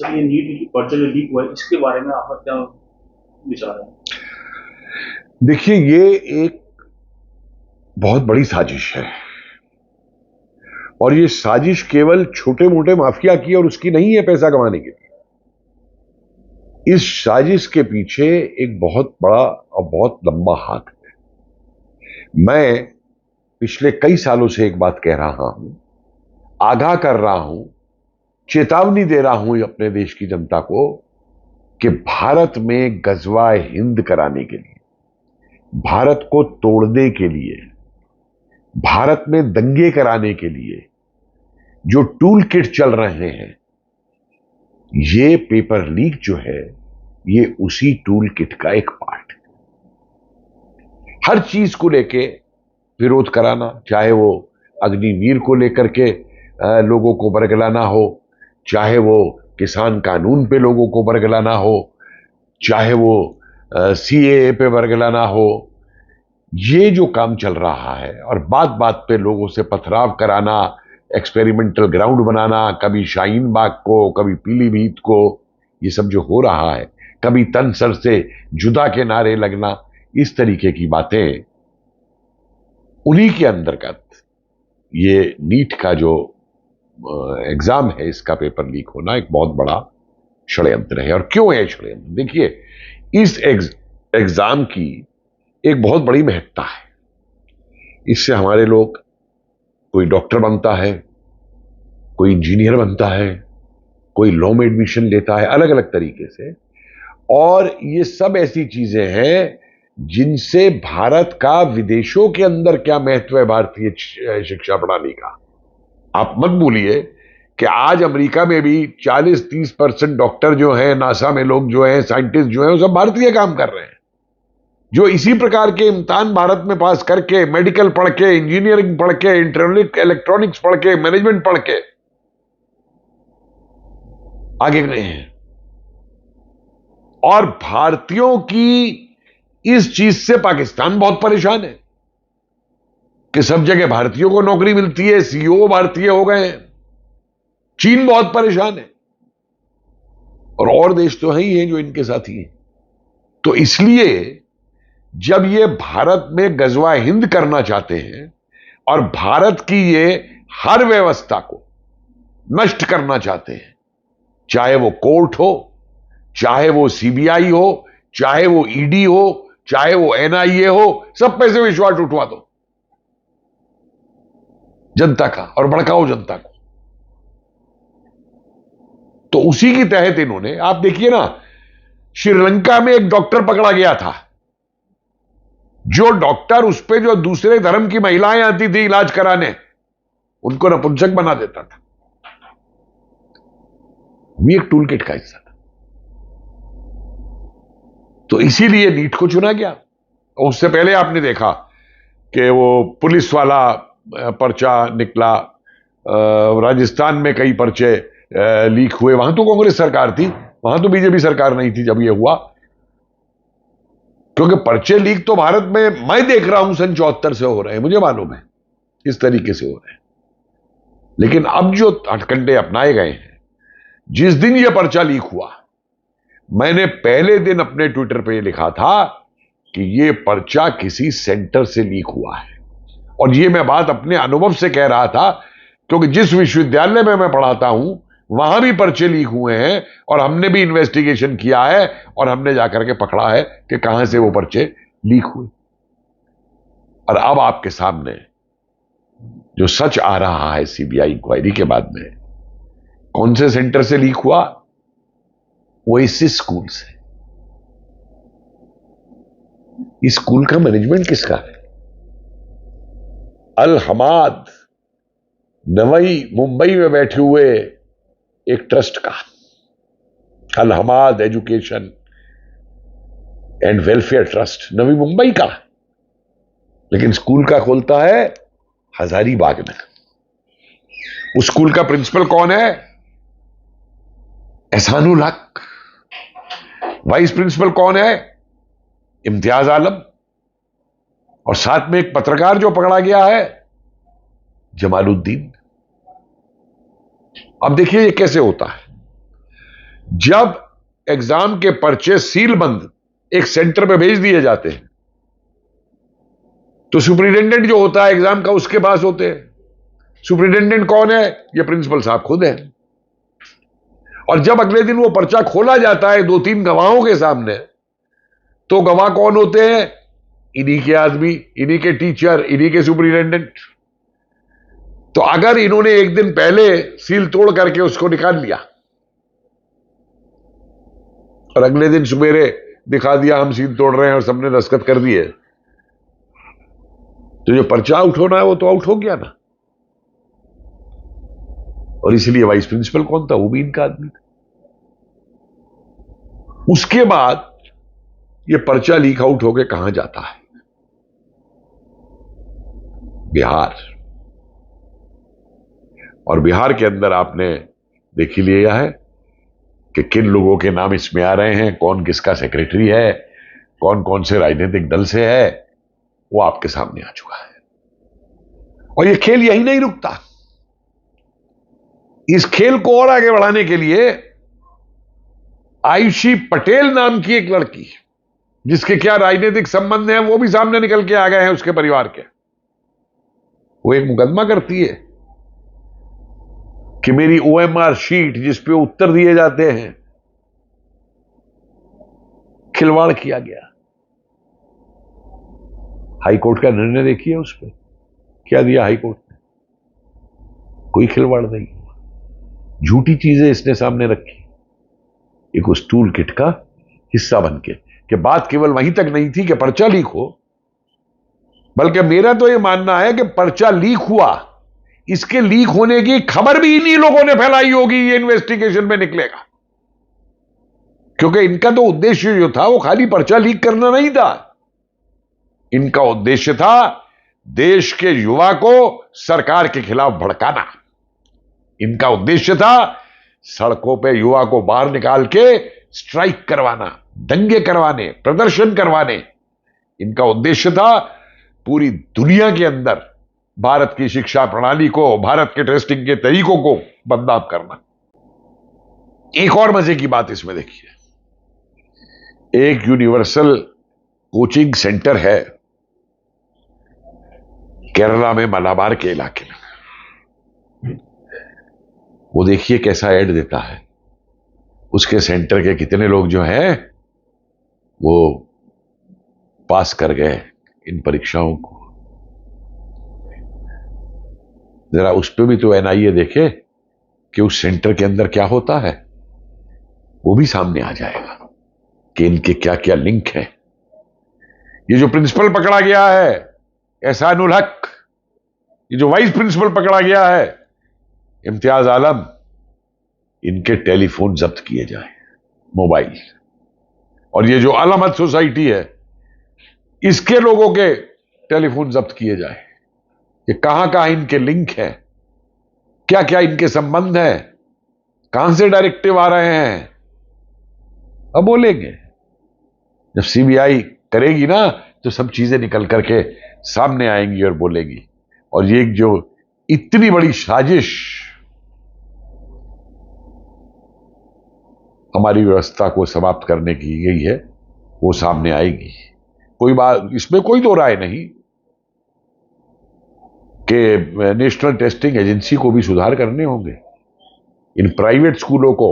Sir ये NEET पर्चा जो लीक हुआ है इसके बारे में आपका क्या विचार है? देखिए, ये एक बहुत बड़ी साजिश है और ये साजिश केवल छोटे मोटे माफिया की और उसकी नहीं है पैसा कमाने के लिए। इस साजिश के पीछे एक बहुत बड़ा और बहुत लंबा हाथ है। मैं पिछले कई सालों से एक बात कह रहा हूं, आगाह कर रहा हूं, चेतावनी दे रहा हूं अपने देश की जनता को कि भारत में गजवा हिंद कराने के लिए, भारत को तोड़ने के लिए, भारत में दंगे कराने के लिए जो टूल किट चल रहे हैं, ये पेपर लीक जो है ये उसी टूल किट का एक पार्ट है। हर चीज को लेके विरोध कराना, चाहे वो अग्निवीर को लेकर के लोगों को बरगलाना हो, चाहे वो किसान कानून पे लोगों को बरगलाना हो, चाहे वो सीएए पे बरगलाना हो, ये जो काम चल रहा है और बात बात पे लोगों से पथराव कराना, एक्सपेरिमेंटल ग्राउंड बनाना, कभी शाहीन बाग को, कभी पीलीभीत को, ये सब जो हो रहा है, कभी तन सर से जुदा के नारे लगना, इस तरीके की बातें, उन्हीं के अंतर्गत ये नीट का जो एग्जाम है, इसका पेपर लीक होना एक बहुत बड़ा षड्यंत्र है। और क्यों है षड्यंत्र? देखिए, इस एग्जाम की एक बहुत बड़ी महत्ता है। इससे हमारे लोग, कोई डॉक्टर बनता है, कोई इंजीनियर बनता है, कोई लॉ में एडमिशन लेता है, अलग अलग तरीके से। और ये सब ऐसी चीजें हैं जिनसे भारत का विदेशों के अंदर क्या महत्व है भारतीय शिक्षा प्रणाली का। आप मत भूलिए कि आज अमेरिका में भी 40-30% डॉक्टर जो हैं, नासा में लोग जो हैं, साइंटिस्ट जो हैं, वो सब भारतीय काम कर रहे हैं, जो इसी प्रकार के इम्तिहान भारत में पास करके, मेडिकल पढ़ के, इंजीनियरिंग पढ़ के, इलेक्ट्रॉनिक्स पढ़ के, मैनेजमेंट पढ़ के आगे गए हैं। और भारतीयों की इस चीज से पाकिस्तान बहुत परेशान है कि सब जगह भारतीयों को नौकरी मिलती है, सीईओ भारतीय हो गए हैं। चीन बहुत परेशान है और देश तो है ही हैं जो इनके साथी हैं। तो इसलिए जब ये भारत में गजवा हिंद करना चाहते हैं और भारत की ये हर व्यवस्था को नष्ट करना चाहते हैं, चाहे वो कोर्ट हो, चाहे वो सीबीआई हो, चाहे वो ईडी हो, चाहे वो एनआईए हो, सब पे से विश्वास उठवा दो जनता का और भड़काओ जनता को। तो उसी के तहत इन्होंने, आप देखिए ना, श्रीलंका में एक डॉक्टर पकड़ा गया था, जो डॉक्टर उस पे जो दूसरे धर्म की महिलाएं आती थी इलाज कराने, उनको नपुंसक बना देता था। भी एक टूल किट का हिस्सा था। तो इसीलिए नीट को चुना गया। उससे पहले आपने देखा कि वो पुलिस वाला पर्चा निकला, राजस्थान में कई पर्चे लीक हुए। वहां तो कांग्रेस सरकार थी, वहां तो बीजेपी सरकार नहीं थी जब ये हुआ। क्योंकि पर्चे लीक तो भारत में मैं देख रहा हूं सन 74 से हो रहे हैं, मुझे मालूम है इस तरीके से हो रहे हैं। लेकिन अब जो हथकंडे अपनाए गए हैं, जिस दिन यह पर्चा लीक हुआ, मैंने पहले दिन अपने ट्विटर पे लिखा था कि यह पर्चा किसी सेंटर से लीक हुआ है। और यह मैं बात अपने अनुभव से कह रहा था, क्योंकि जिस विश्वविद्यालय में मैं पढ़ाता हूं वहां भी पर्चे लीक हुए हैं और हमने भी इन्वेस्टिगेशन किया है और हमने जाकर के पकड़ा है कि कहां से वो पर्चे लीक हुए। और अब आपके सामने जो सच आ रहा है सीबीआई इंक्वायरी के बाद में, कौन से सेंटर से लीक हुआ, वो इसी स्कूल से। इस स्कूल का मैनेजमेंट किसका है? अल हमाद नवई मुंबई में बैठे हुए एक ट्रस्ट का, Al Hamad education and welfare trust, Navi Mumbai का। लेकिन स्कूल का खोलता है हजारीबाग में। उस स्कूल का प्रिंसिपल कौन है? एहसानुल हक। वाइस प्रिंसिपल कौन है? इम्तियाज आलम। और साथ में एक पत्रकार जो पकड़ा गया है, जमालुद्दीन। अब देखिए ये कैसे होता है। जब एग्जाम के पर्चे सील बंद एक सेंटर पे भेज दिए जाते हैं तो सुपरिटेंडेंट जो होता है एग्जाम का उसके पास होते हैं। सुपरिटेंडेंट कौन है? ये प्रिंसिपल साहब खुद है। और जब अगले दिन वो पर्चा खोला जाता है 2-3 गवाहों के सामने, तो गवाह कौन होते हैं? इन्हीं के आदमी, इन्हीं के टीचर, इन्हीं के सुपरिटेंडेंट। तो अगर इन्होंने एक दिन पहले सील तोड़ करके उसको निकाल लिया और अगले दिन सवेरे दिखा दिया हम सील तोड़ रहे हैं और सबने दस्तखत कर दिए, तो जो पर्चा आउट होना है वो तो आउट हो गया ना। और इसलिए वाइस प्रिंसिपल कौन था? वो भी इनका आदमी था। उसके बाद ये पर्चा लीक आउट होके कहां जाता है? बिहार। और बिहार के अंदर आपने देख ही लिया है कि किन लोगों के नाम इसमें आ रहे हैं, कौन किसका सेक्रेटरी है, कौन कौन से राजनीतिक दल से है, वो आपके सामने आ चुका है। और ये खेल यही नहीं रुकता। इस खेल को और आगे बढ़ाने के लिए आयुषी पटेल नाम की एक लड़की, जिसके क्या राजनीतिक संबंध हैं वो भी सामने निकल के आ गए हैं उसके परिवार के, वो एक मुकदमा करती है कि मेरी ओएमआर शीट जिस पे उत्तर दिए जाते हैं खिलवाड़ किया गया। हाईकोर्ट का निर्णय देखिए, उस पर क्या दिया हाईकोर्ट ने? कोई खिलवाड़ नहीं। झूठी चीजें इसने सामने रखी, एक उस टूल किट का हिस्सा बन के बात केवल वहीं तक नहीं थी कि पर्चा लीक हो, बल्कि मेरा तो यह मानना है कि पर्चा लीक हुआ, इसके लीक होने की खबर भी इन्हीं लोगों ने फैलाई होगी। ये इन्वेस्टिगेशन में निकलेगा, क्योंकि इनका तो उद्देश्य जो था वो खाली पर्चा लीक करना नहीं था। इनका उद्देश्य था देश के युवा को सरकार के खिलाफ भड़काना। इनका उद्देश्य था सड़कों पे युवा को बाहर निकाल के स्ट्राइक करवाना, दंगे करवाने, प्रदर्शन करवाने। इनका उद्देश्य था पूरी दुनिया के अंदर भारत की शिक्षा प्रणाली को, भारत के टेस्टिंग के तरीकों को बदनाम करना। एक और मजे की बात इसमें देखिए, एक यूनिवर्सल कोचिंग सेंटर है केरला में, मलाबार के इलाके में। वो देखिए कैसा ऐड देता है। उसके सेंटर के कितने लोग जो हैं वो पास कर गए इन परीक्षाओं को। जरा उस पर भी तो एनआईए देखे कि उस सेंटर के अंदर क्या होता है, वो भी सामने आ जाएगा कि इनके क्या क्या लिंक है। ये जो प्रिंसिपल पकड़ा गया है एहसानुल हक, ये जो वाइस प्रिंसिपल पकड़ा गया है इम्तियाज आलम, इनके टेलीफोन जब्त किए जाए, मोबाइल। और ये जो अलहमद सोसाइटी है इसके लोगों के टेलीफोन जब्त किए जाए कि कहां कहां इनके लिंक है, क्या क्या इनके संबंध है, कहां से डायरेक्टिव आ रहे हैं। अब बोलेंगे, जब सीबीआई करेगी ना तो सब चीजें निकल करके सामने आएंगी और बोलेगी। और ये जो इतनी बड़ी साजिश हमारी व्यवस्था को समाप्त करने की गई है वो सामने आएगी। कोई बात इसमें, कोई दो राय नहीं कि नेशनल टेस्टिंग एजेंसी को भी सुधार करने होंगे। इन प्राइवेट स्कूलों को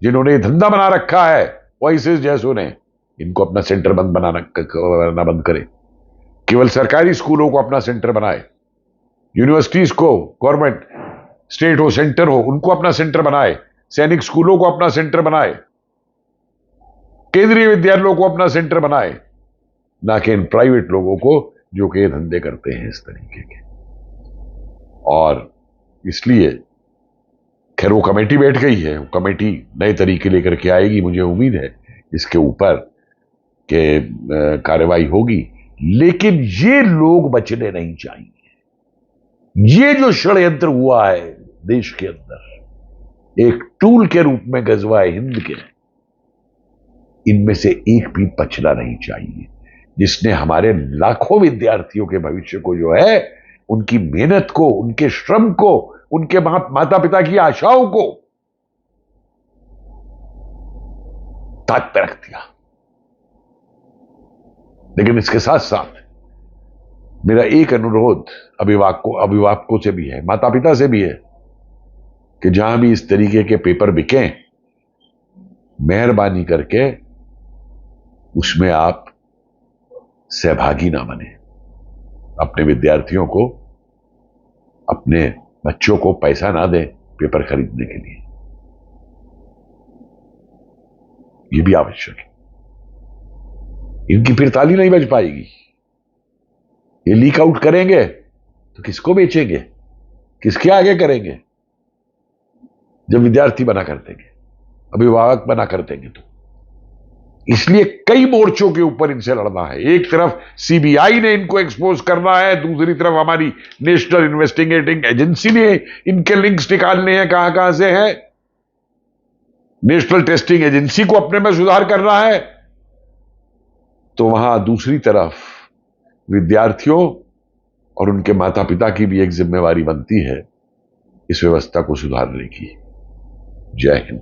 जिन्होंने धंधा बना रखा है वॉइसेस जैसों ने, इनको अपना सेंटर बनाना बंद करे। केवल सरकारी स्कूलों को अपना सेंटर बनाए, यूनिवर्सिटीज को, गवर्नमेंट स्टेट हो सेंटर हो, उनको अपना सेंटर बनाए, सैनिक स्कूलों को अपना सेंटर बनाए, केंद्रीय विद्यालयों को अपना सेंटर बनाए, ना कि इन प्राइवेट लोगों को जो कि धंधे करते हैं इस तरीके के। और इसलिए खैर वो कमेटी बैठ गई है, वो कमेटी नए तरीके लेकर के आएगी। मुझे उम्मीद है इसके ऊपर के कार्रवाई होगी, लेकिन ये लोग बचने नहीं चाहिए। ये जो षड्यंत्र हुआ है देश के अंदर एक टूल के रूप में गजवाए हिंद के, इनमें से एक भी बचना नहीं चाहिए, जिसने हमारे लाखों विद्यार्थियों के भविष्य को जो है, उनकी मेहनत को, उनके श्रम को, उनके माता पिता की आशाओं को ताक पे रख दिया। लेकिन इसके साथ साथ मेरा एक अनुरोध अभिभावकों से भी है, माता पिता से भी है, कि जहां भी इस तरीके के पेपर बिकें, मेहरबानी करके उसमें आप सहभागी ना बने। अपने विद्यार्थियों को, अपने बच्चों को पैसा ना दें पेपर खरीदने के लिए, यह भी आवश्यक है। इनकी फिर ताली नहीं बज पाएगी। ये लीक आउट करेंगे तो किसको बेचेंगे, किसके आगे करेंगे? जब विद्यार्थी बना कर देंगे, अभिभावक बना कर देंगे तो। इसलिए कई मोर्चों के ऊपर इनसे लड़ना है। एक तरफ सीबीआई ने इनको एक्सपोज करना है, दूसरी तरफ हमारी नेशनल इन्वेस्टिगेटिंग एजेंसी ने इनके लिंक्स निकालने हैं, कहां कहां से है। नेशनल टेस्टिंग एजेंसी को अपने में सुधार करना है, तो वहां दूसरी तरफ विद्यार्थियों और उनके माता पिता की भी एक जिम्मेवारी बनती है इस व्यवस्था को सुधारने की। जय हिंद।